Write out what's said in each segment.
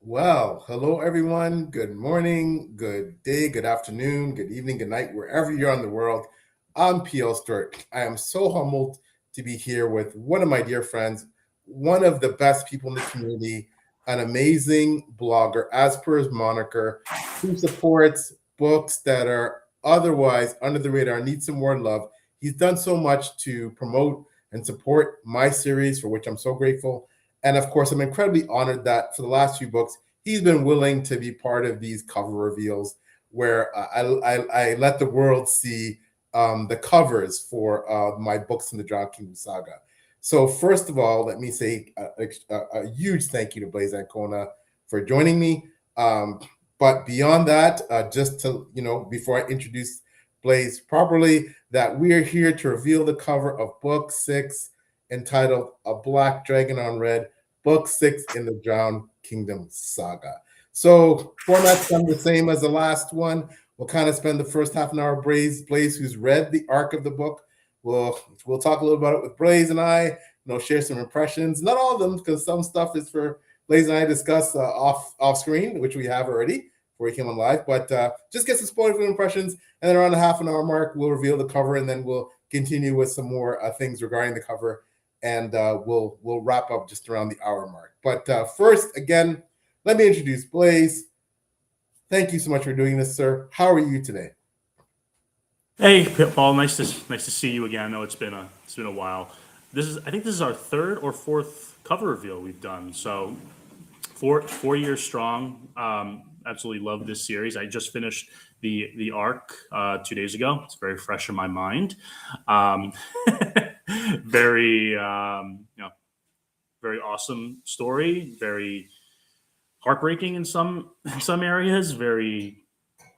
Well, hello everyone. Good morning, good day, good afternoon, good evening, good night, wherever you're in the world. I'm PL Stewart. I am so humbled to be here with one of my dear friends, one of the best people in the community, an amazing blogger, as per his moniker, who supports books that are otherwise under the radar, need some more love. He's done so much to promote and support my series, for which I'm so grateful. And of course, I'm incredibly honored that for the last few books, he's been willing to be part of these cover reveals where I let the world see the covers for my books in the Drowned Kingdom Saga. So first of all, let me say a huge thank you to Blaise and Ancona for joining me. But beyond that, just to, before I introduce Blaise properly, that we are here to reveal the cover of book 6 entitled A Black Dragon on Red, book 6 in the Drowned Kingdom Saga. So format's kind of the same as the last one. We'll kind of spend the first half an hour Blaise, who's read the arc of the book. We'll talk a little about it with Blaise and I, share some impressions. Not all of them, because some stuff is for Blaise and I to discuss off screen, which we have already before he came on live. But just get some spoiler impressions, and then around the half an hour mark, we'll reveal the cover, and then we'll continue with some more things regarding the cover, and we'll wrap up just around the hour mark. But first, again, let me introduce Blaise. Thank you so much for doing this, sir. How are you today? Hey, Paul. Nice to see you again. I know it's been a while. I think this is our third or fourth cover reveal we've done. So 4 years strong. Absolutely love this series. I just finished the arc 2 days ago. It's very fresh in my mind. Um, very very awesome story. Very heartbreaking in some areas. Very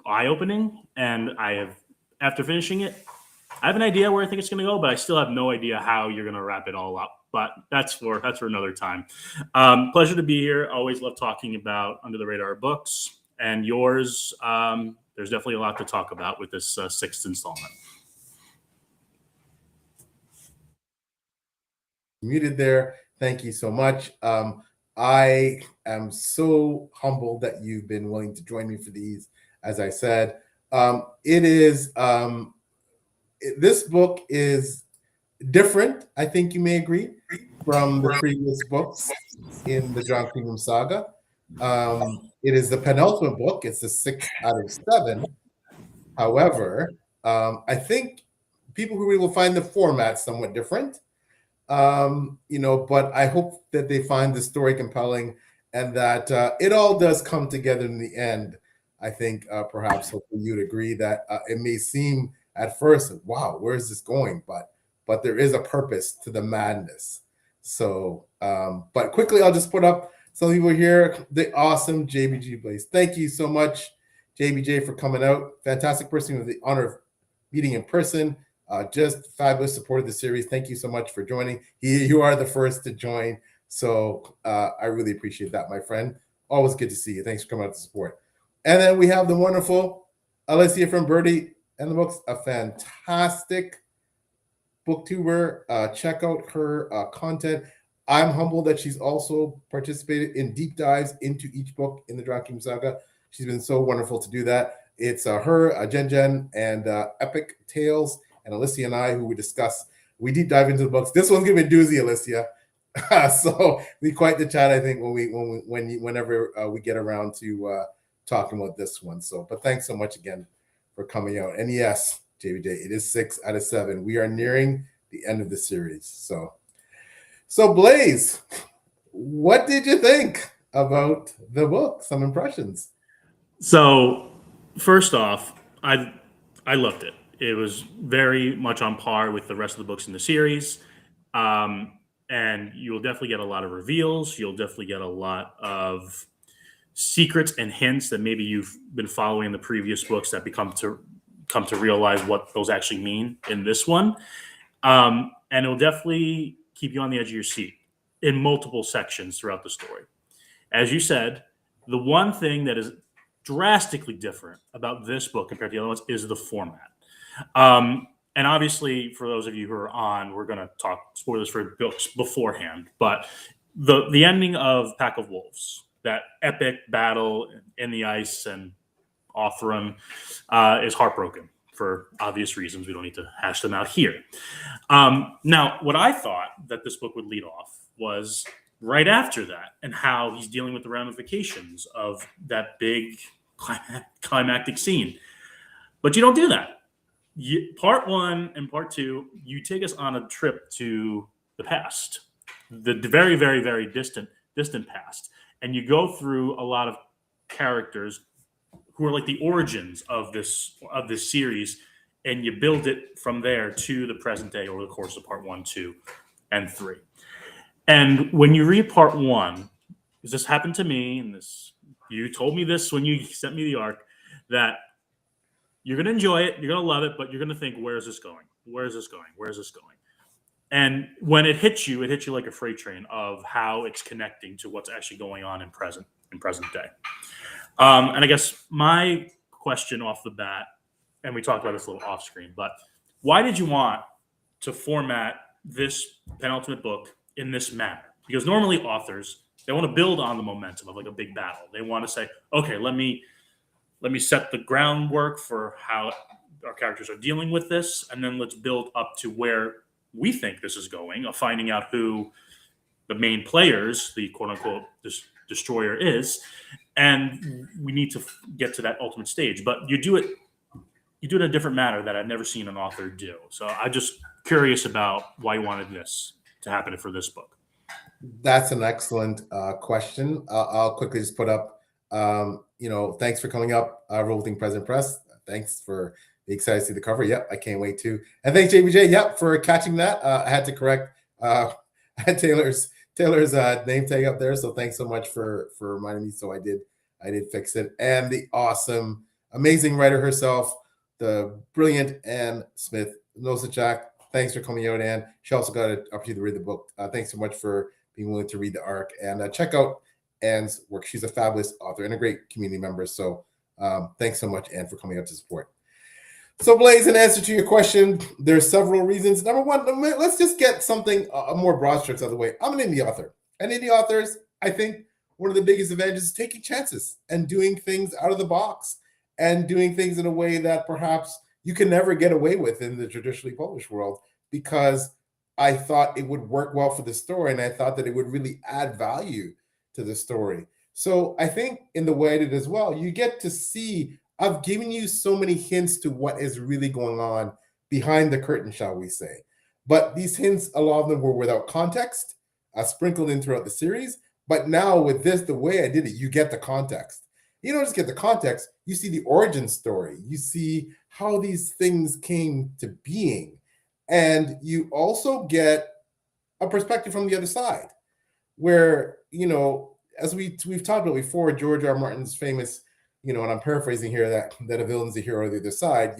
eye opening, and I have after finishing it, I have an idea where I think it's going to go, but I still have no idea how you're going to wrap it all up. But that's for another time. Pleasure to be here. Always love talking about under the radar books and yours. There's definitely a lot to talk about with this sixth installment. Muted there. Thank you so much. I am so humbled that you've been willing to join me for these. As I said, it is this book is different. I think you may agree from the previous books in the John Kingdom Saga. It is the penultimate book. It's the sixth out of seven. However, I think people who read will find the format somewhat different. But I hope that they find the story compelling and that it all does come together in the end. I think perhaps hopefully you'd agree that it may seem at first, wow, where is this going? But there is a purpose to the madness. So, but quickly, I'll just put up some people here. The awesome JBG Blaise. Thank you so much, JBJ, for coming out. Fantastic person with the honor of meeting in person. Just fabulous support of the series. Thank you so much for joining. You are the first to join. So I really appreciate that, my friend. Always good to see you. Thanks for coming out to support. And then we have the wonderful Alicia from Birdie and the Books, a fantastic booktuber. Check out her content. I'm humbled that she's also participated in deep dives into each book in the Drowned Kingdom Saga. She's been so wonderful to do that. It's her, Jen, and Epic Tales, and Alicia and I, who we deep dive into the books. This one's gonna be a doozy, Alicia. So be quite the chat, I think, whenever we get around to talking about this one. So, but thanks so much again for coming out. And yes, JBJ, it is 6 out of 7. We are nearing the end of the series. So Blaise, what did you think about the book? Some impressions. So first off, I loved it. It was very much on par with the rest of the books in the series. Um, and you'll definitely get a lot of reveals. You'll definitely get a lot of secrets and hints that maybe you've been following in the previous books that come to realize what those actually mean in this one. And it'll definitely keep you on the edge of your seat in multiple sections throughout the story. As you said, the one thing that is drastically different about this book compared to the other ones is the format. And obviously, for those of you who are on, we're going to talk spoilers for books beforehand. But the ending of Pack of Wolves, that epic battle in the ice and Othram is heartbroken for obvious reasons. We don't need to hash them out here. Now, what I thought that this book would lead off was right after that, and how he's dealing with the ramifications of that big climactic scene. But you don't do that. Part one and part two, you take us on a trip to the past, the very, very, very distant past, and you go through a lot of characters who are like the origins of this series, and you build it from there to the present day over the course of part 1, 2, and 3. And when you read part 1, because this happened to me, and you told me this when you sent me the arc, that you're going to enjoy it, you're going to love it, but you're going to think, where is this going? Where is this going? Where is this going? And when it hits you like a freight train of how it's connecting to what's actually going on in present day. And I guess my question off the bat, and we talked about this a little off screen, but why did you want to format this penultimate book in this manner? Because normally authors, they want to build on the momentum of like a big battle. They want to say, okay, let me set the groundwork for how our characters are dealing with this, and then let's build up to where we think this is going, of finding out who the main players, the quote-unquote destroyer is, and we need to get to that ultimate stage. But you do it in a different manner that I've never seen an author do. So I'm just curious about why you wanted this to happen for this book. That's an excellent question. I'll quickly just put up, thanks for coming up, Revolting Present Press. Thanks for the excited to see the cover. Yep, I can't wait to. And thanks, JBJ, yep, for catching that. I had to correct I had Taylor's name tag up there, so thanks so much for reminding me. So I did fix it. And the awesome, amazing writer herself, the brilliant Anne Smith Nosachak. Thanks for coming out, Anne. She also got an opportunity to read the book. Thanks so much for being willing to read the arc, and check out Anne's work. She's a fabulous author and a great community member. So thanks so much, Anne, for coming out to support. So, Blaise, in answer to your question, there's several reasons. Number one, let's just get something, a more broad strokes out of the way. I'm an indie author. And indie authors, I think one of the biggest advantages is taking chances and doing things out of the box and doing things in a way that perhaps you can never get away with in the traditionally published world, because I thought it would work well for the story, and I thought that it would really add value to the story. So I think in the way I did as well, you get to see, I've given you so many hints to what is really going on behind the curtain, shall we say. But these hints, a lot of them were without context, sprinkled in throughout the series. But now with this, the way I did it, you get the context. You don't just get the context, you see the origin story. You see how these things came to being. And you also get a perspective from the other side, where, as we've talked about before, George R. R. Martin's famous, and I'm paraphrasing here, that a villain's the hero on the other side,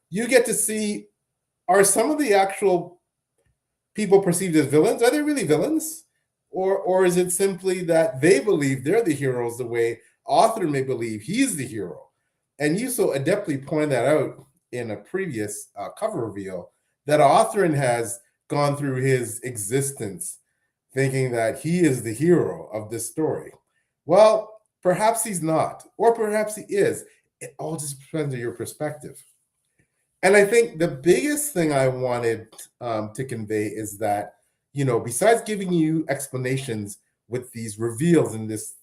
you get to see, are some of the actual people perceived as villains, are they really villains? Or is it simply that they believe they're the heroes the way author may believe he's the hero? And you so adeptly pointed that out in a previous cover reveal, that Authorin has gone through his existence thinking that he is the hero of this story. Well, perhaps he's not, or perhaps he is. It all just depends on your perspective. And I think the biggest thing I wanted to convey is that, besides giving you explanations with these reveals and this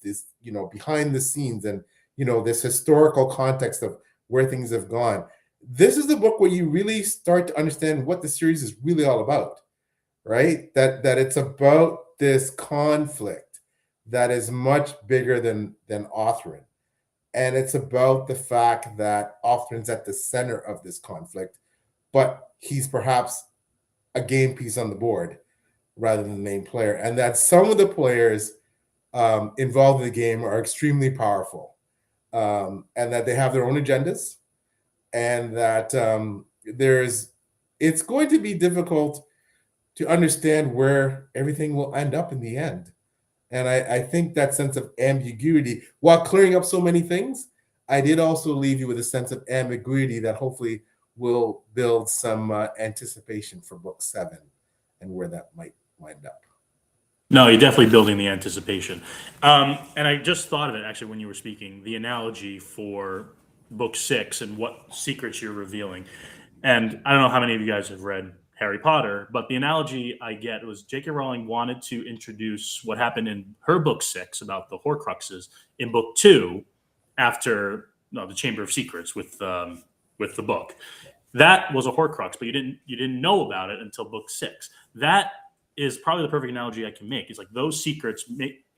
behind the scenes and, this historical context of where things have gone, this is the book where you really start to understand what the series is really all about, right? That it's about this conflict that is much bigger than Authorin. And it's about the fact that Authorin's at the center of this conflict, but he's perhaps a game piece on the board rather than the main player. And that some of the players involved in the game are extremely powerful, and that they have their own agendas, and that it's going to be difficult to understand where everything will end up in the end. And I think that sense of ambiguity, while clearing up so many things, I did also leave you with a sense of ambiguity that hopefully will build some anticipation for book 7 and where that might wind up. No, you're definitely building the anticipation. And I just thought of it actually when you were speaking, the analogy for book 6 and what secrets you're revealing. And I don't know how many of you guys have read Harry Potter, but the analogy I get was J.K. Rowling wanted to introduce what happened in her book 6 about the Horcruxes in book 2 after no, the Chamber of Secrets with the book. That was a Horcrux, but you didn't know about it until book 6. That is probably the perfect analogy I can make. It's like those secrets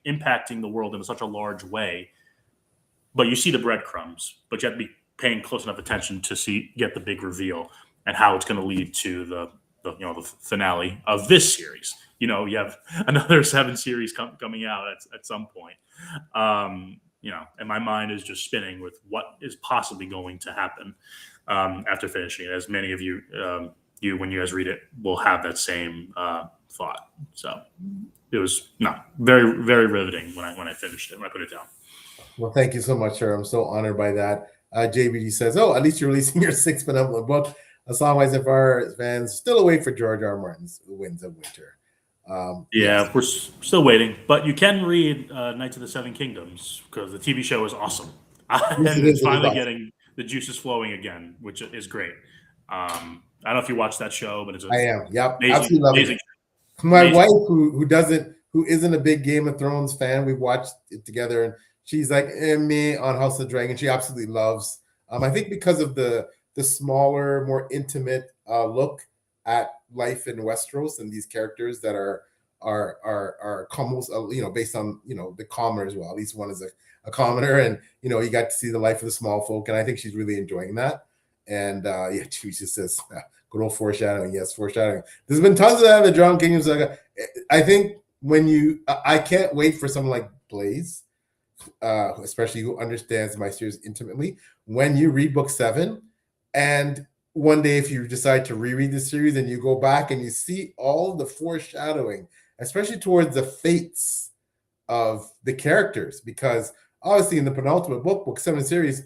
impacting the world in such a large way, but you see the breadcrumbs, but you have to be paying close enough attention to get the big reveal and how it's going to lead to the finale of this series. You have another 7 series coming out at some point. And my mind is just spinning with what is possibly going to happen after finishing it. As many of you, when you guys read it, will have that same thought. So it was very, very riveting when I finished it, when I put it down. Well, thank you so much, sir. I'm so honored by that. JBD says, "Oh, at least you're releasing your 6th benevolent book." As long as SFR fans still await for George R. R. Martin's Winds of Winter. Yeah, we're still waiting, but you can read Knights of the Seven Kingdoms because the TV show is awesome, and it's finally getting the juices flowing again, which is great. I don't know if you watched that show, but I am. Yep, amazing, absolutely love amazing. it. My wife, who isn't a big Game of Thrones fan, we watched it together, and she's like me on House of Dragon. She absolutely loves. I think because of the smaller, more intimate look at life in Westeros and these characters that are almost based on the commoners. Well, at least one is a commoner, and you got to see the life of the small folk, and I think she's really enjoying that. And yeah, Jesus says, good old foreshadowing. Yes, foreshadowing. There's been tons of that in the Drowned Kingdom Saga. I think I can't wait for someone like Blaise, especially who understands my series intimately. When you read book 7, and one day if you decide to reread the series and you go back and you see all the foreshadowing, especially towards the fates of the characters, because obviously in the penultimate book 7 series,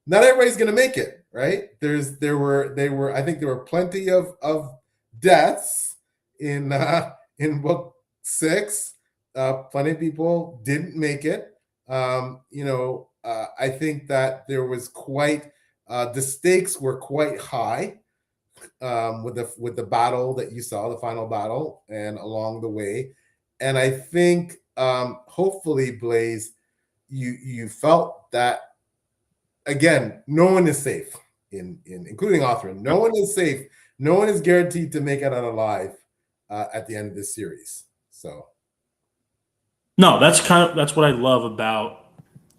not everybody's going to make it, right? I think there were plenty of deaths in book 6. Plenty of people didn't make it. I think that there was quite the stakes were quite high with the battle that you saw, the final battle, and along the way. And I think hopefully, Blaise, you felt that. Again, no one is safe including Othran. No one is safe. No one is guaranteed to make it out alive at the end of this series. So, no, that's what I love about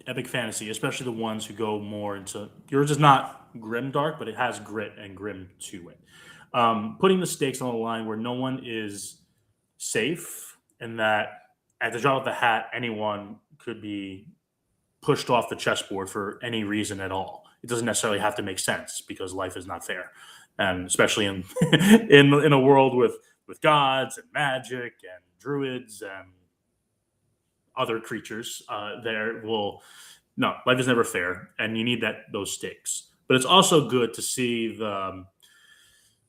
epic fantasy, especially the ones who go more into yours is not grim dark, but it has grit and grim to it. Putting the stakes on the line where no one is safe, and that at the drop of the hat, anyone could be pushed off the chessboard for any reason at all. It doesn't necessarily have to make sense because life is not fair, and especially in in a world with gods and magic and druids and other creatures, life is never fair, and you need those stakes. But it's also good to see the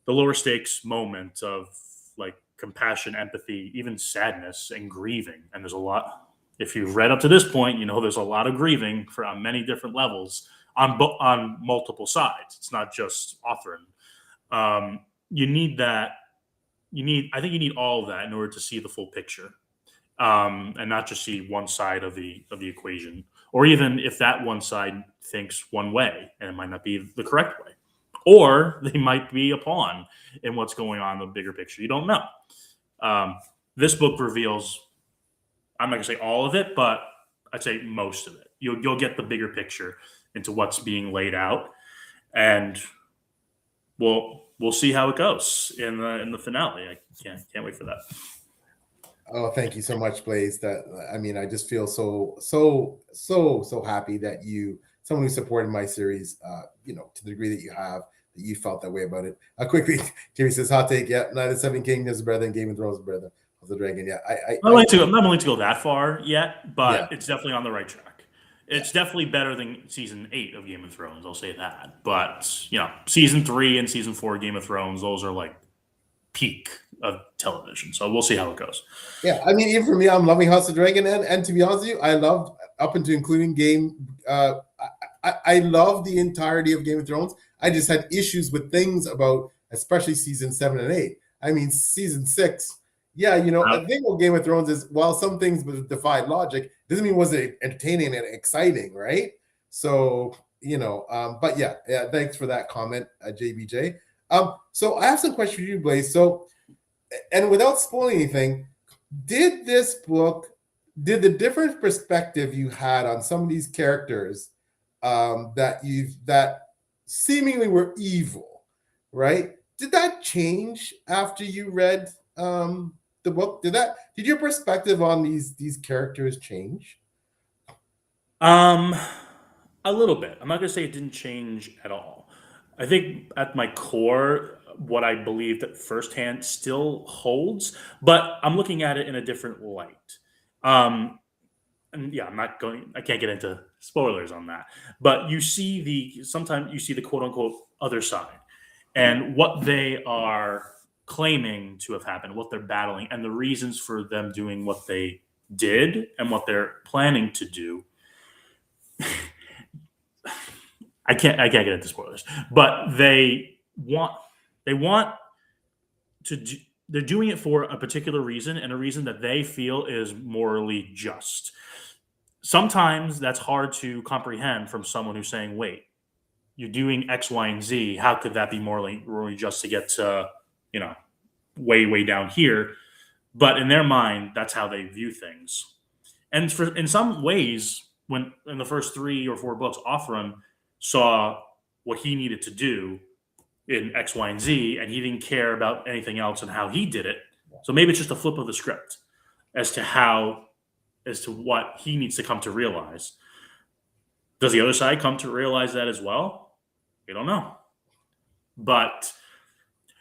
lower stakes moment of like compassion, empathy, even sadness and grieving. And there's a lot. If you've read up to this point, there's a lot of grieving on many different levels on multiple sides. It's not just Othran. You need that. I think you need all of that in order to see the full picture, and not just see one side of the equation, or even if that one side thinks one way and it might not be the correct way, or they might be a pawn in what's going on in the bigger picture. You don't know. This book reveals, I'm not gonna say all of it, but I'd say most of it. You'll get the bigger picture into what's being laid out, and we'll see how it goes in the finale. I can't wait for that. Oh, thank you so much, Blaise. I just feel so happy that someone who supported my series, to the degree that you have, that you felt that way about it. Quickly, Jerry says, hot take, yeah, Night of the Seven Kingdoms is better than Game of Thrones is better than the Dragon. Yeah, I'm not willing to go that far yet, but it's definitely on the right track. It's definitely better than season 8 of Game of Thrones. I'll say that. But season 3 and season 4 of Game of Thrones, those are like peak of television. So we'll see how it goes. Yeah, I mean, even for me, I'm loving House of Dragon, and to be honest with you, I loved up into including Game. I love the entirety of Game of Thrones. I just had issues with things about, especially season 7 and 8. I mean, season 6. Yeah, the thing with Game of Thrones is, while some things defied logic, doesn't mean it wasn't entertaining and exciting, right? So but yeah. Thanks for that comment, JBJ. So I have some questions for you, Blaise. So, and without spoiling anything, did this book, did the different perspective you had on some of these characters, that seemingly were evil, right? Did that change after you read the book? Did your perspective on these characters change? Um, a little bit. I'm not gonna say it didn't change at all. I think at my core, what I believed at firsthand still holds, but I'm looking at it in a different light. Um, and yeah, I'm not going. I can't get into spoilers on that. But sometimes you see the quote unquote other side, and what they are claiming to have happened, what they're battling, and the reasons for them doing what they did and what they're planning to do. I can't get into spoilers, but they want to do, they're doing it for a particular reason, and a reason that they feel is morally just. Sometimes that's hard to comprehend from someone who's saying, "Wait, you're doing X, Y, and Z. How could that be morally just to get to you know way down here?" But in their mind, that's how they view things. And in some ways, when in the first 3 or 4 books, Othram saw what he needed to do in X, Y, and Z, and he didn't care about anything else and how he did it. So maybe it's just a flip of the script as to what he needs to come to realize. Does the other side come to realize that as well? We don't know. But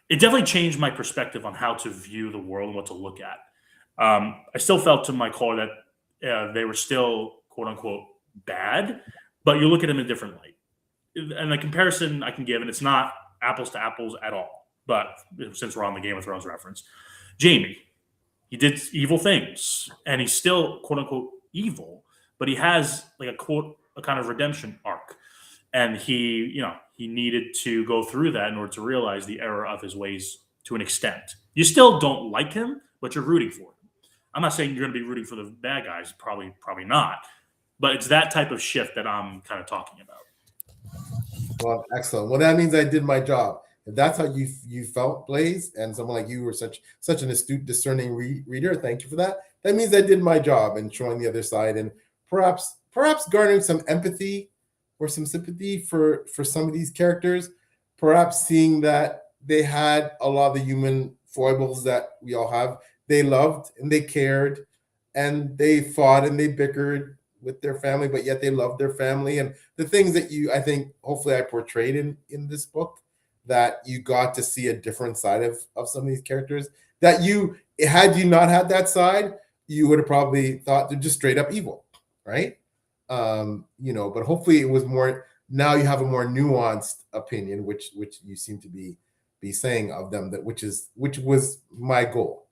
it definitely changed my perspective on how to view the world and what to look at. I still felt to my core that they were still quote unquote bad, but you look at them in a different light. And the comparison I can give, and it's not apples to apples at all, but since we're on the Game of Thrones reference, Jamie, he did evil things, and he's still quote unquote evil, but he has like a kind of redemption arc, and he needed to go through that in order to realize the error of his ways to an extent. You still don't like him, but you're rooting for him. I'm not saying you're going to be rooting for the bad guys, probably not, but it's that type of shift that I'm kind of talking about. Well, excellent. Well, that means I did my job. If that's how you felt, Blaise, and someone like you were such an astute, discerning reader, thank you for that. That means I did my job in showing the other side, and perhaps garnering some empathy or some sympathy for some of these characters. Perhaps seeing that they had a lot of the human foibles that we all have. They loved and they cared, and they fought and they bickered with their family, but yet they loved their family. And the things that I think, hopefully I portrayed in this book, that you got to see a different side of some of these characters, that had you not had that side, you would have probably thought they're just straight up evil, right? But hopefully it was more, now you have a more nuanced opinion, which you seem to be saying of them, which was my goal,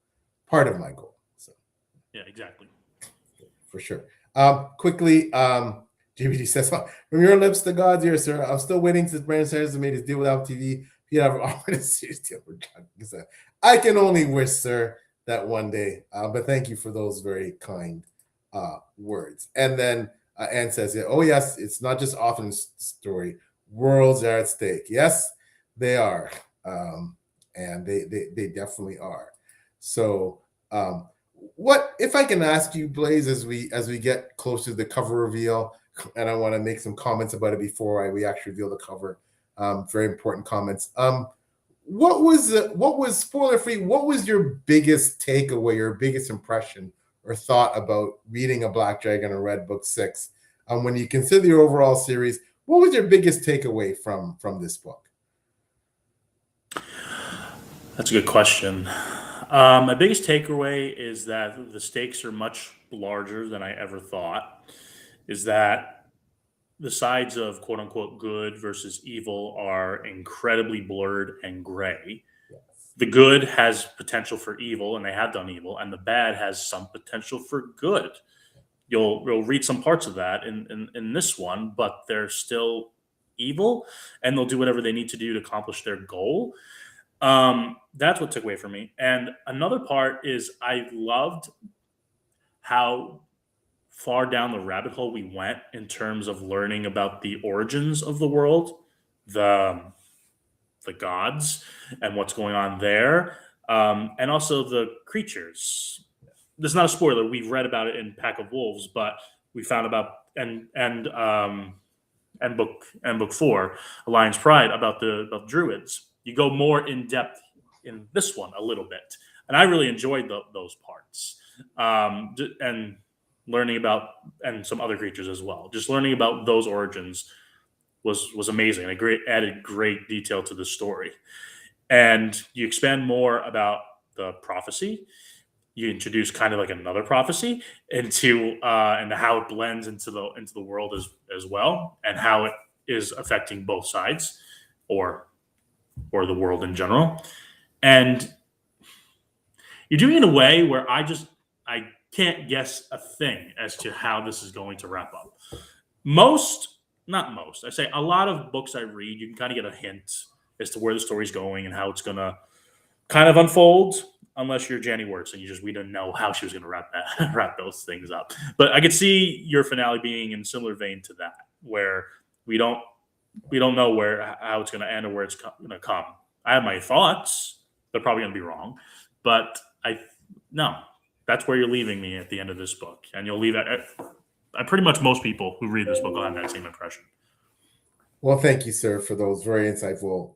part of my goal. So yeah, exactly. For sure. Quickly, JBD says, "From your lips to God's ears, sir. I'm still waiting since Brandon Sanderson made his deal with Apple TV. He had offered a serious deal for John." I can only wish, sir, that one day. But thank you for those very kind words. And then Anne says, "Oh yes, it's not just Othram's story. Worlds are at stake. Yes, they are, and they definitely are. So." What if I can ask you, Blaise, as we get close to the cover reveal, and I want to make some comments about it before we actually reveal the cover. Very important comments. What was spoiler free? What was your biggest takeaway, your biggest impression or thought about reading A Black Dragon or read book 6? When you consider the overall series, what was your biggest takeaway from this book? That's a good question. My biggest takeaway is that the stakes are much larger than I ever thought. Is that the sides of quote unquote good versus evil are incredibly blurred and gray. Yes. the good has potential for evil, and they have done evil, and the bad has some potential for good. You'll read some parts of that in this one, but they're still evil, and they'll do whatever they need to do to accomplish their goal. That's what took away from me. And another part is I loved how far down the rabbit hole we went in terms of learning about the origins of the world, the the gods, and what's going on there, and also the creatures. This is not a spoiler. We've read about it in Pack of Wolves, but we found about and book four, Alliance Pride, about the druids. You go more in depth in this one a little bit, and I really enjoyed those parts. And learning about and some other creatures as well. Just learning about those origins was amazing. And it added great detail to the story. And you expand more about the prophecy. You introduce kind of like another prophecy into and how it blends into the world as well, and how it is affecting both sides, or the world in general. And you're doing it in a way where I can't guess a thing as to how this is going to wrap up. Not most, I say a lot of books I read, you can kind of get a hint as to where the story's going and how it's going to kind of unfold, unless you're Janny Wirtz and we didn't know how she was going to wrap those things up. But I could see your finale being in similar vein to that, where we don't know how it's going to end or where it's going to come. I have my thoughts; they're probably going to be wrong, but no, that's where you're leaving me at the end of this book, and you'll leave it. I pretty much most people who read this book will have that same impression. Well, thank you, sir, for those very insightful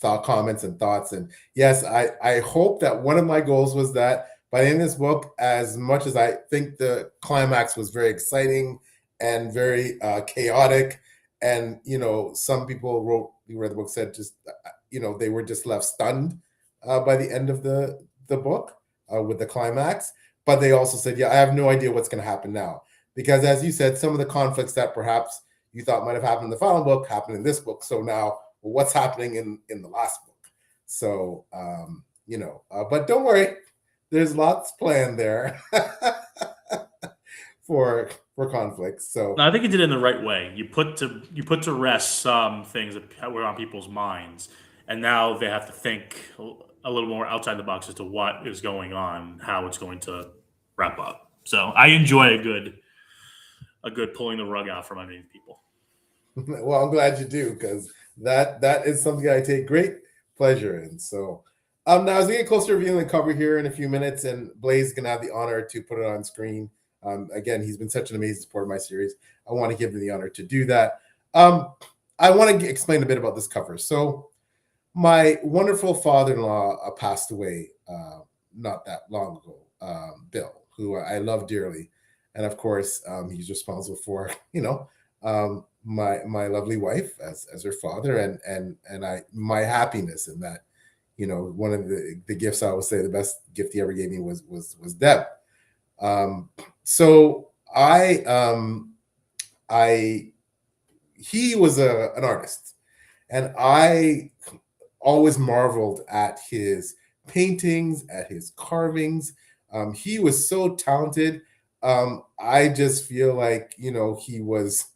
comments and thoughts. And yes, I hope that one of my goals was that by the end of this book, as much as I think the climax was very exciting and very chaotic, and some people who read the book said just they were just left stunned by the end of the book with the climax. But they also said, yeah, I have no idea what's going to happen now, because as you said, some of the conflicts that perhaps you thought might have happened in the final book happened in this book. So now, what's happening in the last book? So but don't worry, there's lots planned there for conflicts. So I think you did it in the right way. You put to rest some things that were on people's minds, and now they have to think a little more outside the box as to what is going on, how it's going to wrap up. So I enjoy a good pulling the rug out from underneath people. Well, I'm glad you do, because that is something I take great pleasure in. So now as we get closer to revealing the cover here in a few minutes, and Blaise is going to have the honor to put it on screen. Again, he's been such an amazing supporter of my series. I want to give him the honor to do that. I want to explain a bit about this cover. So my wonderful father-in-law passed away not that long ago, Bill, who I love dearly. And of course, he's responsible for, my lovely wife as her father, and my happiness in that. One of the gifts, I always say the best gift he ever gave me was Deb. So he was an artist, and I always marveled at his paintings, at his carvings. He was so talented. I just feel like he was,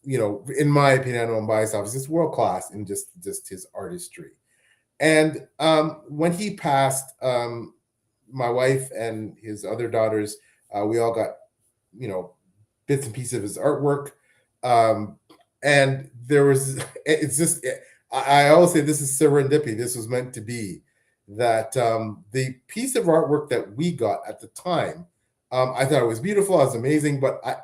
in my opinion, I know I'm biased, obviously, just world class in just his artistry. And when he passed, my wife and his other daughters, we all got bits and pieces of his artwork. And there was, I always say this is serendipity. This was meant to be, that the piece of artwork that we got at the time, I thought it was beautiful. It was amazing. But I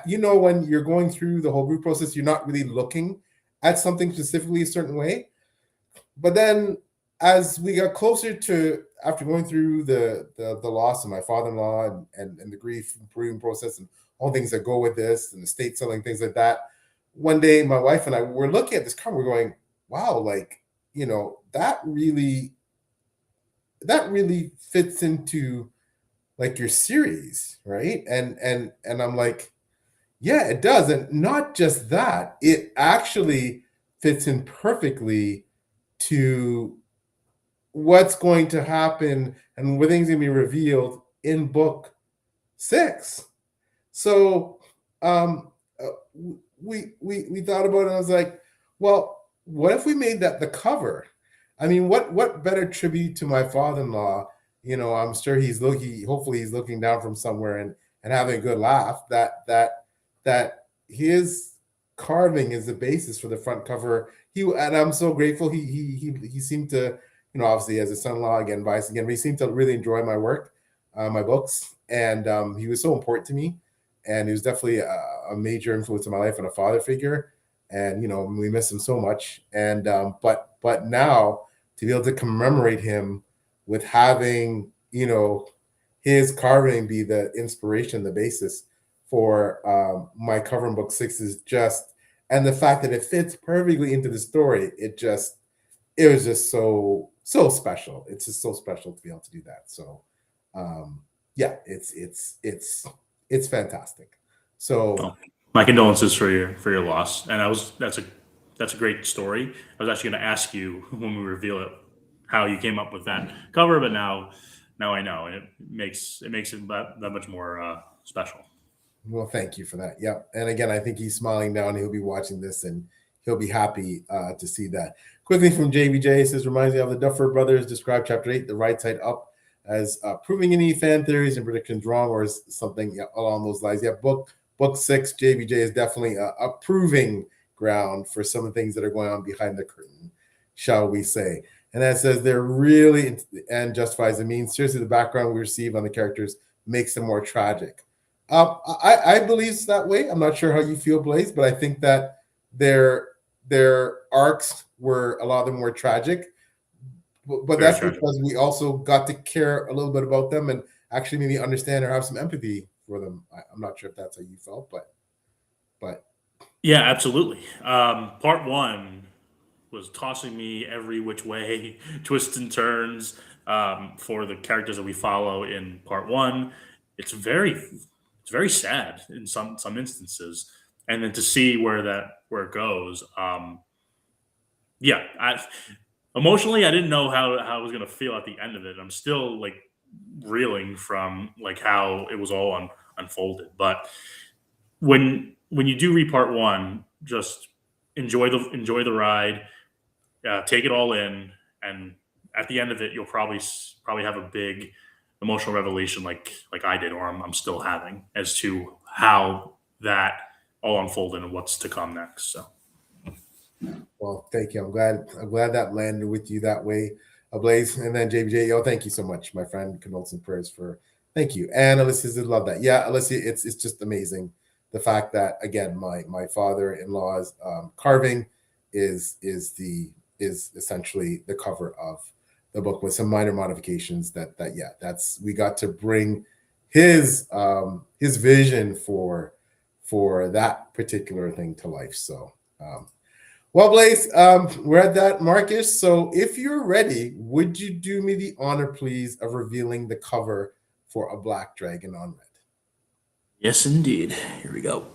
when you're going through the whole group process, you're not really looking at something specifically a certain way. But then as we got closer to, after going through the loss of my father-in-law and the grief and grieving process and all things that go with this, and estate selling, things like that, one day my wife and I were looking at this cover, we're going, wow, that really fits into like your series, right? And I'm like, yeah, it does. And not just that, it actually fits in perfectly to what's going to happen and what things going to be revealed in book 6. So we thought about it. And I was like, well, what if we made that the cover? I mean, what better tribute to my father-in-law? I'm sure hopefully he's looking down from somewhere and having a good laugh. That his carving is the basis for the front cover. And I'm so grateful. He seemed to, obviously as a son-in-law, again, biased again, but he seemed to really enjoy my work, my books, and he was so important to me, and he was definitely a major influence in my life and a father figure. And we miss him so much. And but now to be able to commemorate him with having his carving be the inspiration, the basis for my cover in book 6 is just, and the fact that it fits perfectly into the story, it was just so special. It's just so special to be able to do that. So yeah, it's fantastic. So my condolences for your loss, and that's a great story. I was actually going to ask you when we reveal it how you came up with that cover, but now I know, and it makes it that much more special. Well, thank you for that. Yep. And again, I think he's smiling now, and he'll be watching this, and he'll be happy to see that. Quickly from JBJ, says, reminds me of the Duffer Brothers describe chapter 8, the right side up, as proving any fan theories and predictions wrong, or something along those lines. Yeah, book 6, JBJ is definitely a proving ground for some of the things that are going on behind the curtain, shall we say. And that says they're really, and justifies the means. Seriously, the background we receive on the characters makes them more tragic. I believe it's that way. I'm not sure how you feel, Blaise, but I think that their arcs were, a lot of them were tragic. But that's because we also got to care a little bit about them and actually maybe understand or have some empathy for them. I'm not sure if that's how you felt, but yeah, absolutely. Part 1 was tossing me every which way, twists and turns, for the characters that we follow in part 1. It's very sad in some instances, and then to see where it goes. Emotionally, I didn't know how I was going to feel at the end of it. I'm still like reeling from like how it was all unfolded. But when you do read part 1, just enjoy the ride, take it all in, and at the end of it, you'll probably have a big emotional revelation like I did, or I'm still having, as to how that all unfolded and what's to come next. So. Well, thank you. I'm glad that landed with you that way, Blaise. And then JBJ, thank you so much, my friend. Condolences and prayers thank you. And Alyssa did love that. Yeah, Alyssa, it's just amazing. The fact that, again, my father-in-law's carving is essentially the cover of the book with some minor modifications that's we got to bring his vision for that particular thing to life. So well, Blaise, we're at that, Marcus. So if you're ready, would you do me the honor, please, of revealing the cover for A Black Dragon on Red? Yes, indeed. Here we go.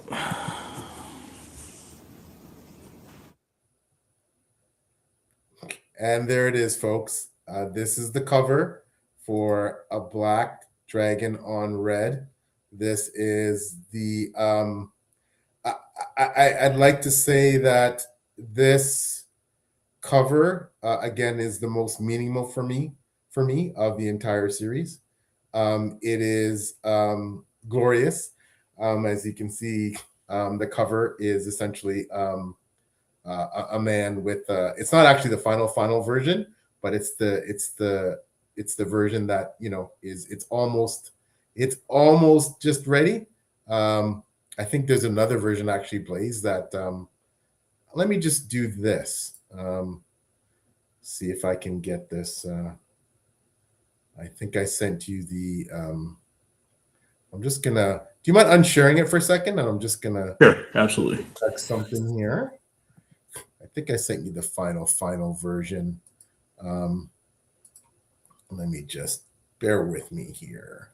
And there it is, folks. This is the cover for A Black Dragon on Red. This is the I'd like to say that this cover again is the most meaningful for me of the entire series. It is glorious. As you can see, the cover is essentially a man with it's not actually the final version, but it's the version that is it's almost just ready. I think there's another version actually, Blaise, that let me just do this. See if I can get this. I think I sent you the I'm just gonna, do you mind unsharing it for a second? And I'm just gonna Sure, absolutely check something here. I think I sent you the final version. Let me just bear with me here.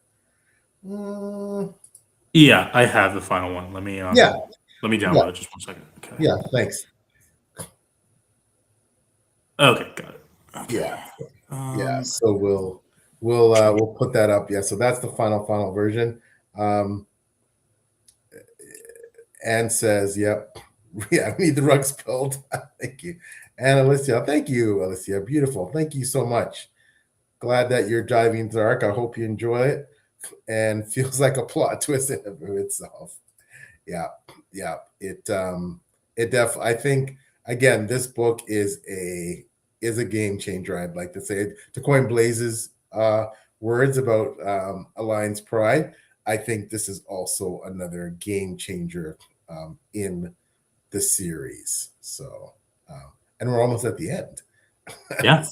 Yeah, I have the final one. Let me download it. Just 1 second. Okay. Yeah, thanks. Okay, got it. Okay. Yeah. Yeah, so we'll put that up. Yeah, so that's the final version. Anne says, "Yep, yeah, we need the rugs pulled." Thank you, and Alicia. Thank you, Alicia. Beautiful. Thank you so much. Glad that you're diving dark. I hope you enjoy it, and feels like a plot twist in and of itself. Yeah, yeah. I think again, this book is a game changer. I'd like to say, to coin Blaise's words about Alliance Pride. I think this is also another game changer in the series. So, and we're almost at the end. Yeah.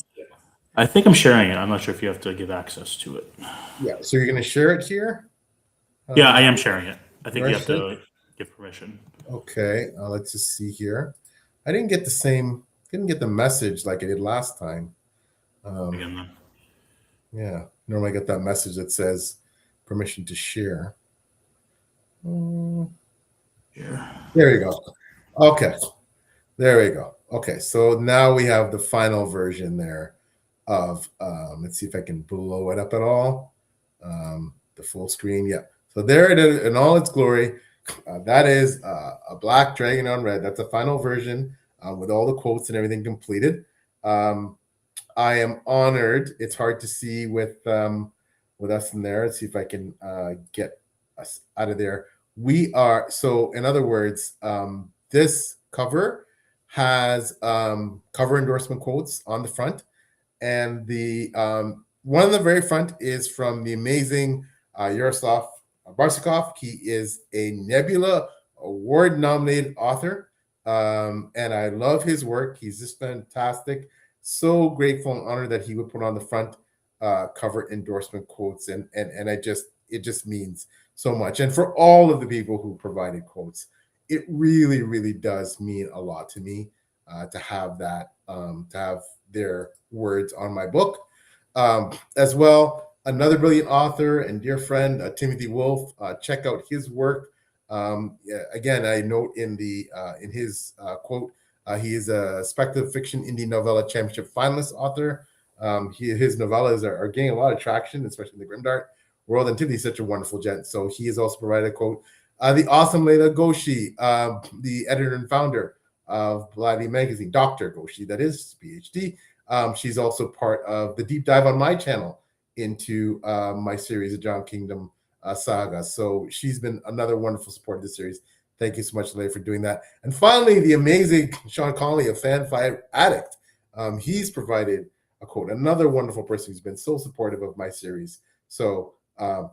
I think I'm sharing it. I'm not sure if you have to give access to it. Yeah. So you're going to share it here? Yeah, I am sharing it. I think you have Mercy? to give permission. Okay. Let's just see here. I didn't get the message like I did last time. Again, then. Yeah. Normally I get that message that says permission to share. There you go. Okay. There we go. Okay. So now we have the final version there of let's see if I can blow it up at all. The full screen. Yeah. So there it is in all its glory. That is a black dragon on red. That's a final version with all the quotes and everything completed. I am honored. It's hard to see with us in there. Let's see if I can get us out of there. We are so. In other words, this cover has cover endorsement quotes on the front, and the one on the very front is from the amazing Yaroslav Barsukov. He is a Nebula Award-nominated author, and I love his work. He's just fantastic. So grateful and honored that he would put on the front cover endorsement quotes, and it just means so much. And for all of the people who provided quotes, it really does mean a lot to me to have that, to have their words on my book. As well, another brilliant author and dear friend, Timothy Wolf. Check out his work. Yeah, again, I note in his quote, he is a speculative fiction indie novella championship finalist author. His novellas are gaining a lot of traction, especially in the grimdark world. And Timothy's such a wonderful gent. So he has also provided a quote. The awesome Leila Ghoshi, the editor and founder of Bloody Magazine, Dr. Ghoshi, that is PhD. She's also part of the deep dive on my channel into my series, The Drowned Kingdom Saga. So she's been another wonderful support of the series. Thank you so much, Leila, for doing that. And finally, the amazing Sean Conley of FanFi Addict. He's provided a quote, another wonderful person who's been so supportive of my series. So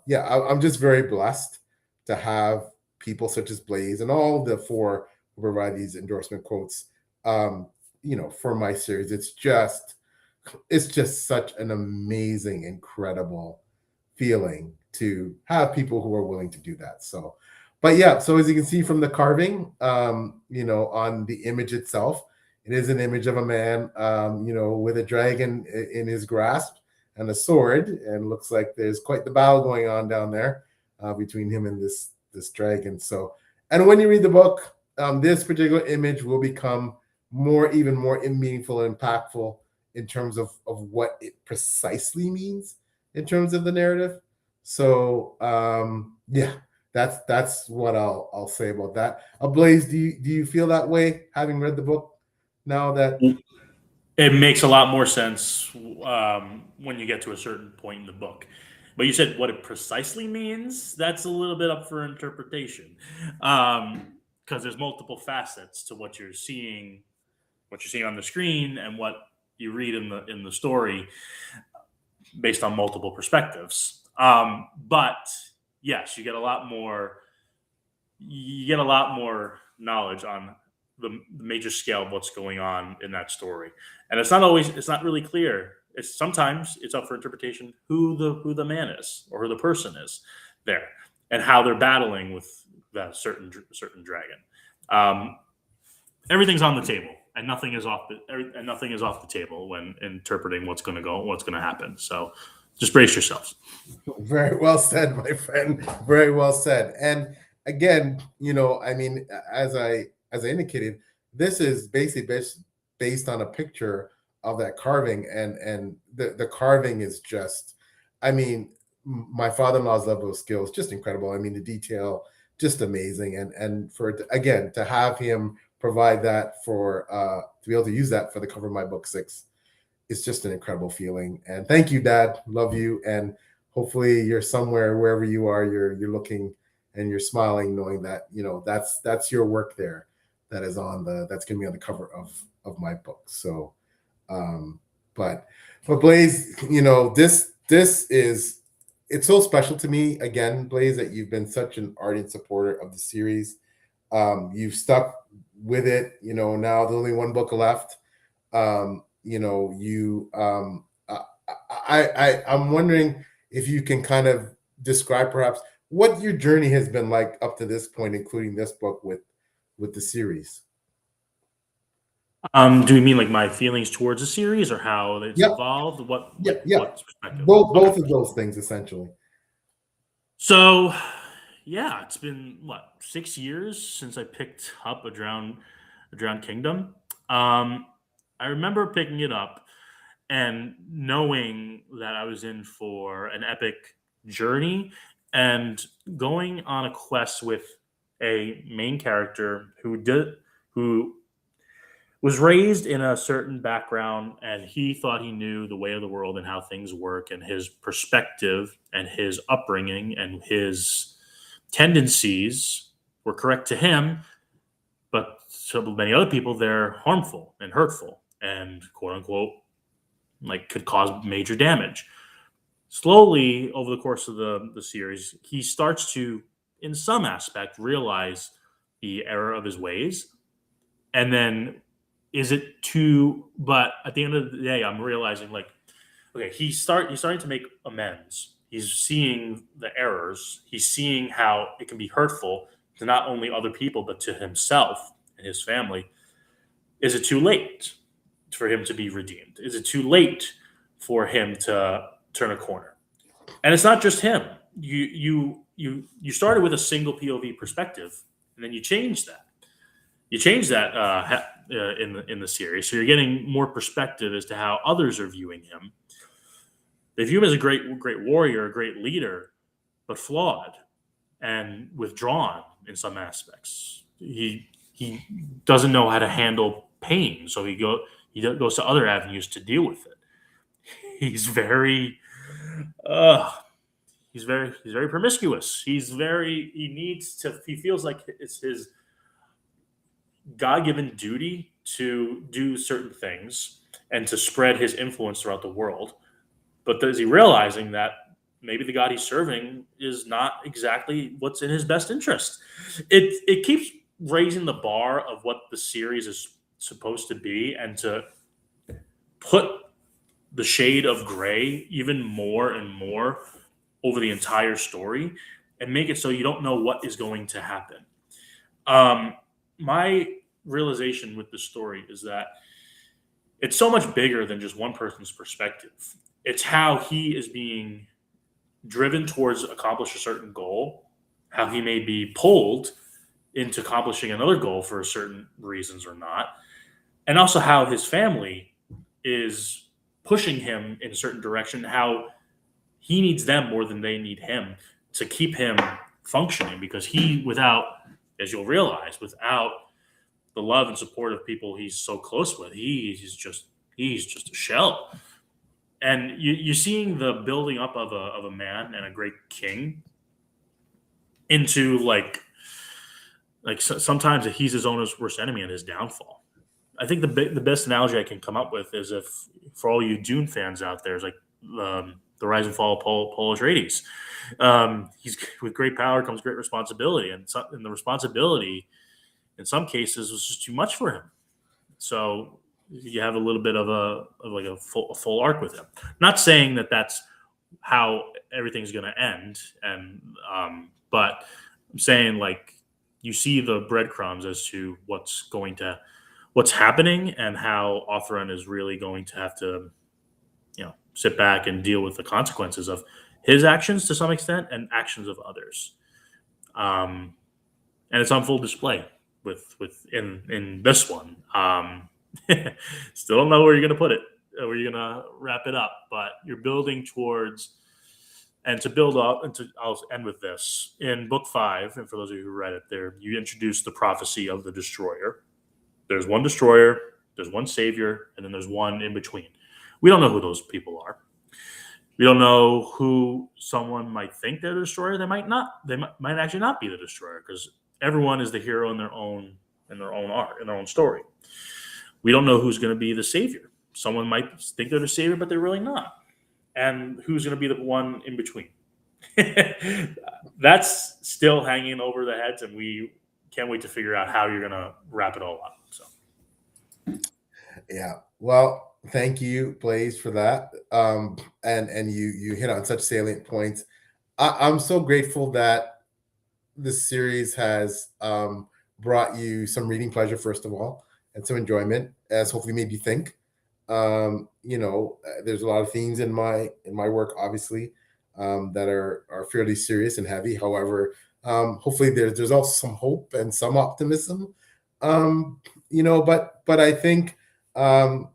yeah, I'm just very blessed to have people such as Blaise and all the four who provide these endorsement quotes, for my series. It's just such an amazing, incredible feeling to have people who are willing to do that. So, but yeah, so as you can see from the carving, on the image itself, it is an image of a man, with a dragon in his grasp and a sword, and looks like there's quite the battle going on down there between him and this dragon. So, and when you read the book, this particular image will become even more meaningful and impactful in terms of what it precisely means in terms of the narrative. So yeah, that's what I'll say about that. Blaise, do you feel that way having read the book now that it makes a lot more sense when you get to a certain point in the book? But you said what it precisely means. That's a little bit up for interpretation, because there's multiple facets to what you're seeing on the screen and what you read in the story based on multiple perspectives. But yes, you get a lot more knowledge on the major scale of what's going on in that story. And it's not really clear. Sometimes it's up for interpretation who the man is or who the person is there and how they're battling with that certain dragon. Everything's on the table, and nothing is off the table when interpreting what's going to happen. So just brace yourselves. Very well said, my friend. Very well said. And again, as I indicated, this is basically based on a picture that carving, and the carving is just, I mean, my father-in-law's level of skill is just incredible. I mean, the detail just amazing, and for again to have him provide that for to be able to use that for the cover of my book 6, it's just an incredible feeling. And thank you, Dad. Love you. And hopefully you're somewhere, wherever you are, you're looking and you're smiling, knowing that, that's your work there, that's going to be on the cover of my book. So, um, but Blaise, this is, it's so special to me again, Blaise, that you've been such an ardent supporter of the series. You've stuck with it. Now there's only one book left. You I'm wondering if you can kind of describe perhaps what your journey has been like up to this point, including this book with the series. Do you mean like my feelings towards the series or how it's Yep. evolved? Yeah. What perspective? Both Okay. of those things essentially. So, yeah, it's been what 6 years since I picked up a Drowned Kingdom. Um, I remember picking it up and knowing that I was in for an epic journey and going on a quest with a main character who was raised in a certain background and he thought he knew the way of the world and how things work and his perspective and his upbringing and his tendencies were correct to him, but to many other people they're harmful and hurtful and quote unquote like could cause major damage. Slowly over the course of the series he starts to in some aspect realize the error of his ways, and then is it too, but at the end of the day I'm realizing like okay he's starting to make amends, he's seeing the errors, he's seeing how it can be hurtful to not only other people but to himself and his family. Is it too late for him to be redeemed? Is it too late for him to turn a corner? And it's not just him. You started with a single POV perspective, and then you changed that. You changed that in the series, so you're getting more perspective as to how others are viewing him. They view him as a great warrior, a great leader, but flawed and withdrawn in some aspects. He doesn't know how to handle pain, so goes to other avenues to deal with it. He's very uh, he's very promiscuous. He feels like it's his God-given duty to do certain things and to spread his influence throughout the world. But is he realizing that maybe the God he's serving is not exactly what's in his best interest? It keeps raising the bar of what the series is supposed to be, and to put the shade of gray even more and more over the entire story and make it so you don't know what is going to happen. My realization with the story is that it's so much bigger than just one person's perspective. It's how he is being driven towards accomplish a certain goal, how he may be pulled into accomplishing another goal for certain reasons or not, and also how his family is pushing him in a certain direction, how he needs them more than they need him to keep him functioning, because without, as you'll realize, without the love and support of people he's so close with, he's just a shell. And you're seeing the building up of a man and a great king into sometimes he's his own worst enemy and his downfall. I think the best analogy I can come up with is, if for all you Dune fans out there, is like the rise and fall of Paul Atreides. He's with great power comes great responsibility, and the responsibility in some cases was just too much for him. So you have a little bit of a full arc with him. Not saying that that's how everything's going to end, and but I'm saying like you see the breadcrumbs as to what's happening, and how Othran is really going to have to sit back and deal with the consequences of his actions to some extent and actions of others. And it's on full display in this one. Still don't know where you're going to put it, where you're going to wrap it up, but you're building towards. And to build up, I'll end with this. In book 5, and for those of you who read it, there you introduce the prophecy of the destroyer. There's one destroyer, there's one savior, and then there's one in between. We don't know who those people are. We don't know who someone might think they're the destroyer. They might not. They might actually not be the destroyer, because everyone is the hero in their own art, in their own story. We don't know who's going to be the savior. Someone might think they're the savior, but they're really not. And who's going to be the one in between? That's still hanging over the heads, and we can't wait to figure out how you're going to wrap it all up. So, yeah. Well, thank you, Blaise, for that. And you hit on such salient points. I'm so grateful that this series has brought you some reading pleasure, first of all, and some enjoyment, as hopefully made you think. There's a lot of themes in my work, obviously, that are fairly serious and heavy. However, hopefully there's also some hope and some optimism. But I think then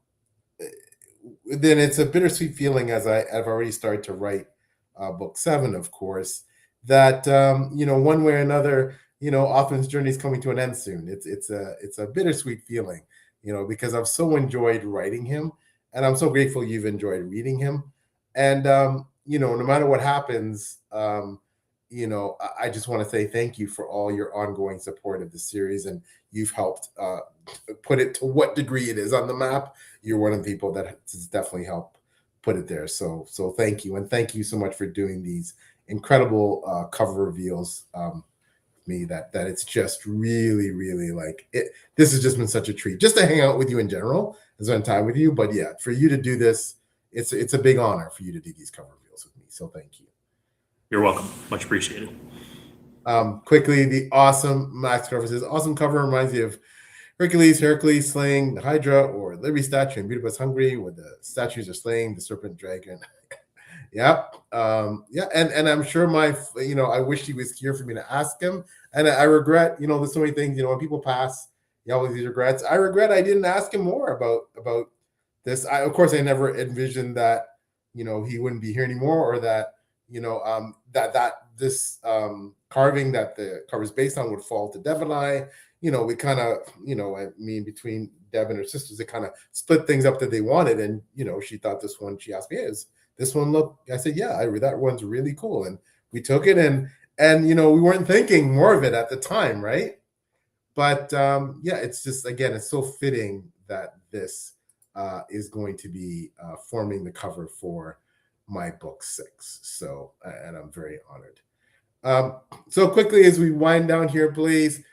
it's a bittersweet feeling, as I've already started to write book 7, of course, that one way or another, Othman's journey is coming to an end soon. It's a bittersweet feeling, because I've so enjoyed writing him, and I'm so grateful you've enjoyed reading him. And no matter what happens, I just want to say thank you for all your ongoing support of the series, and you've helped put it to what degree it is on the map. You're one of the people that has definitely helped put it there. So thank you, and thank you so much for doing these incredible cover reveals. Me that it's just really, really like it. This has just been such a treat just to hang out with you in general and spend time with you. But yeah, for you to do this, it's a big honor for you to do these cover reveals with me. So thank you. You're welcome. Much appreciated. Quickly, the awesome Max cover says, awesome cover reminds me of Hercules slaying the Hydra, or Liberty statue in Budapest, Hungary, where the statues are slaying the serpent dragon. Yeah. And I'm sure I wish he was here for me to ask him. And I regret, there's so many things, when people pass, always these regrets. I regret I didn't ask him more about this. Of course, I never envisioned that, he wouldn't be here anymore, or that, that this carving that the cover is based on would fall to Deb and I. We kind of, between Deb and her sisters, they kind of split things up that they wanted. And, she thought this one, she asked me, is this one look? I said, yeah, that one's really cool. And we took it, and we weren't thinking more of it at the time, right? But it's just, again, it's so fitting that this is going to be forming the cover for my book 6. So, and I'm very honored. So quickly, as we wind down here, Blaise,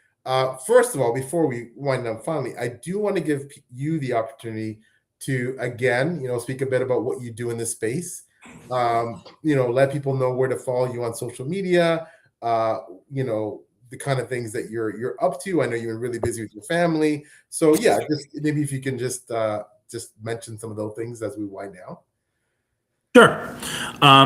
first of all, before we wind down finally, I do want to give you the opportunity to, again, speak a bit about what you do in this space. Let people know where to follow you on social media, the kind of things that you're up to. I know you're really busy with your family. So yeah, just maybe if you can just mention some of those things as we wind down. Sure.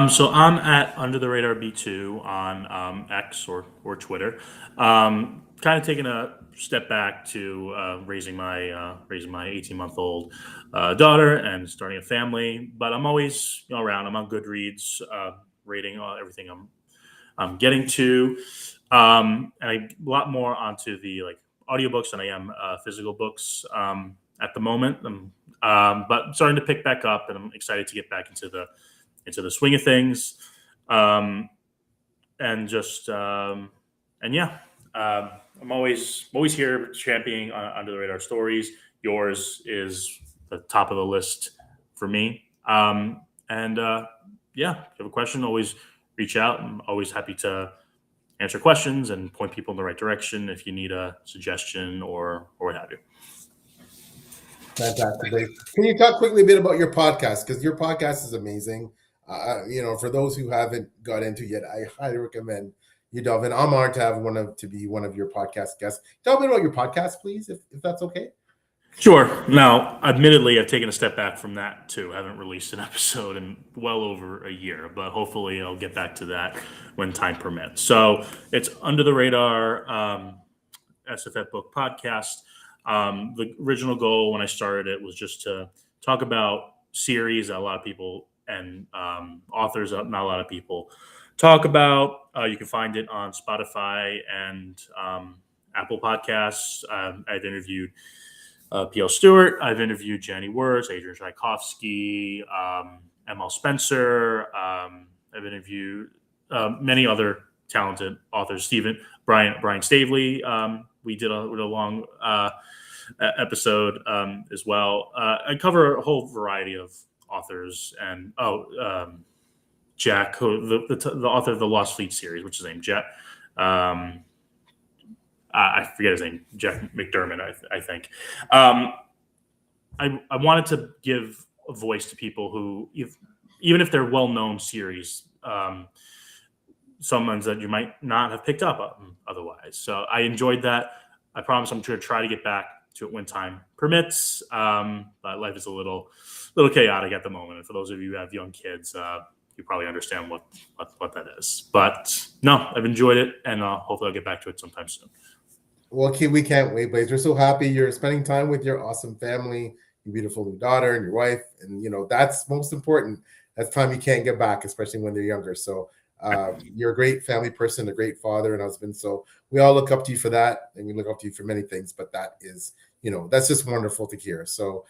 So I'm at Under the Radar B2 on X or Twitter. Kind of taking a step back to raising my 18-month-old daughter and starting a family. But I'm always around. I'm on Goodreads, rating everything I'm getting to, and a lot more onto the audiobooks than I am physical books at the moment. But I'm starting to pick back up, and I'm excited to get back into the swing of things. I'm always here championing Under the Radar stories. Yours is the top of the list for me. If you have a question, always reach out. I'm always happy to answer questions and point people in the right direction if you need a suggestion or what have you. Fantastic. Can you talk quickly a bit about your podcast? Because your podcast is amazing. For those who haven't got into it yet, I highly recommend you delve in. I'm honored to have to be one of your podcast guests. Tell me about your podcast, please, if that's okay. Sure. Now, admittedly, I've taken a step back from that too. I haven't released an episode in well over a year, but hopefully I'll get back to that when time permits. So it's Under the Radar SFF Book Podcast. The original goal when I started it was just to talk about series that a lot of people and authors that not a lot of people talk about. You can find it on Spotify and Apple Podcasts. I've interviewed P.L. Stewart. I've interviewed Jenny Wirtz, Adrian Tchaikovsky, M.L. Spencer. I've interviewed many other talented authors. Brian Stavely. We did a long episode as well. I cover a whole variety of authors, and Jack, the author of the Lost Fleet series, which is named Jack. I forget his name, Jack McDermott, I think. I wanted to give a voice to people who, even if they're well-known series, some ones that you might not have picked up on otherwise. So I enjoyed that. I promise I'm going to try to get back to it when time permits. But life is a little chaotic at the moment. And for those of you who have young kids, you probably understand what that is. But no, I've enjoyed it, and hopefully I'll get back to it sometime soon. Well, we can't wait, Blaise. We're so happy you're spending time with your awesome family, your beautiful new daughter and your wife. And, that's most important. That's time you can't get back, especially when they're younger. So you're a great family person, a great father and husband. So we all look up to you for that. And we look up to you for many things. But that is, that's just wonderful to hear. So,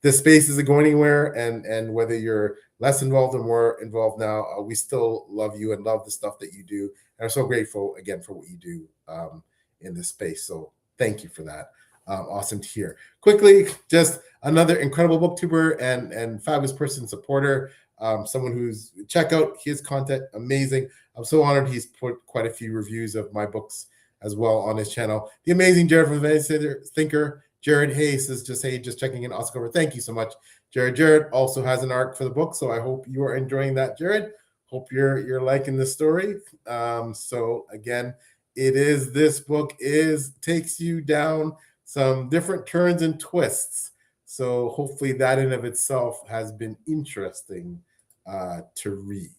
this space isn't going anywhere. And whether you're less involved or more involved now, we still love you and love the stuff that you do. And are so grateful, again, for what you do in this space. So thank you for that. Awesome to hear. Quickly, just another incredible booktuber and fabulous person, supporter, someone who's check out his content, amazing. I'm so honored he's put quite a few reviews of my books as well on his channel. The amazing Jared from Vancouver Thinker. Jared Hayes says just checking in, awesome cover. Thank you so much, Jared. Jared also has an arc for the book, so I hope you are enjoying that, Jared. Hope you're liking the story. So again, this book takes you down some different turns and twists. So hopefully that in of itself has been interesting to read.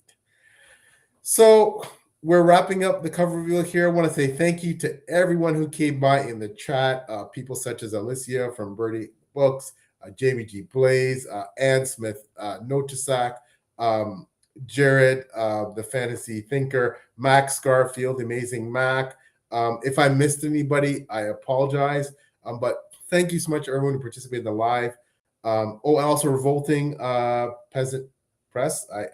So we're wrapping up the cover reveal here. I want to say thank you to everyone who came by in the chat. People such as Alicia from Birdie Books, Jamie G. Blaise, Ann Smith, Notisac, Jared, the fantasy thinker, Max Garfield, amazing Mac. If I missed anybody, I apologize. But thank you so much, everyone who participated in the live. And also Revolting Peasant Press. I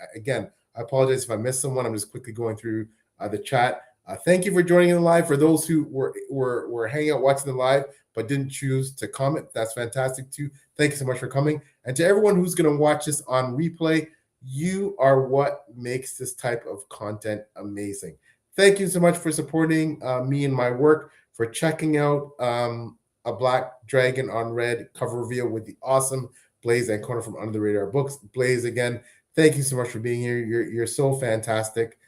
apologize if I missed someone. I'm just quickly going through the chat. Thank you for joining in the live. For those who were hanging out watching the live but didn't choose to comment, that's fantastic too. Thank you so much for coming. And to everyone who's going to watch this on replay, you are what makes this type of content amazing. Thank you so much for supporting me and my work, for checking out A Black Dragon on Red cover reveal with the awesome Blaise and Ancona from Under the Radar Books. Blaise, again, thank you so much for being here. You're so fantastic.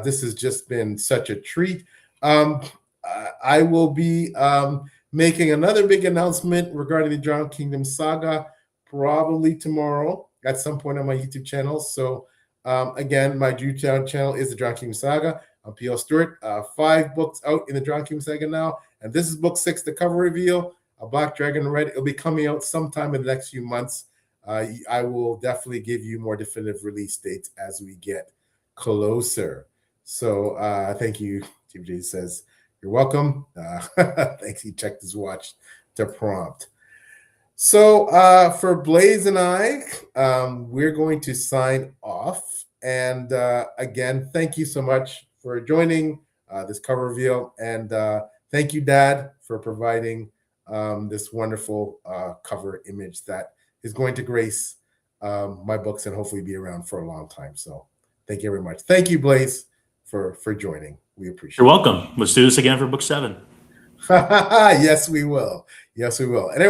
This has just been such a treat. I will be making another big announcement regarding the Drowned Kingdom Saga probably tomorrow at some point on my YouTube channel. So again, my YouTube channel is the Drowned Kingdom Saga. I'm P.L. Stewart. 5 books out in the Drowned Kingdom Saga now. And this is book 6, the cover reveal, A Black Dragon Red. It'll be coming out sometime in the next few months. I will definitely give you more definitive release dates as we get closer. So thank you. Jim J says, you're welcome. Thanks. He checked his watch to prompt. So for Blaise and I, we're going to sign off. And again, thank you so much for joining this cover reveal. And thank you, Dad, for providing this wonderful cover image that is going to grace my books and hopefully be around for a long time. So thank you very much. Thank you, Blaise, for joining. We appreciate it. You're welcome. Let's do this again for book 7. Yes, we will. Yes, we will. And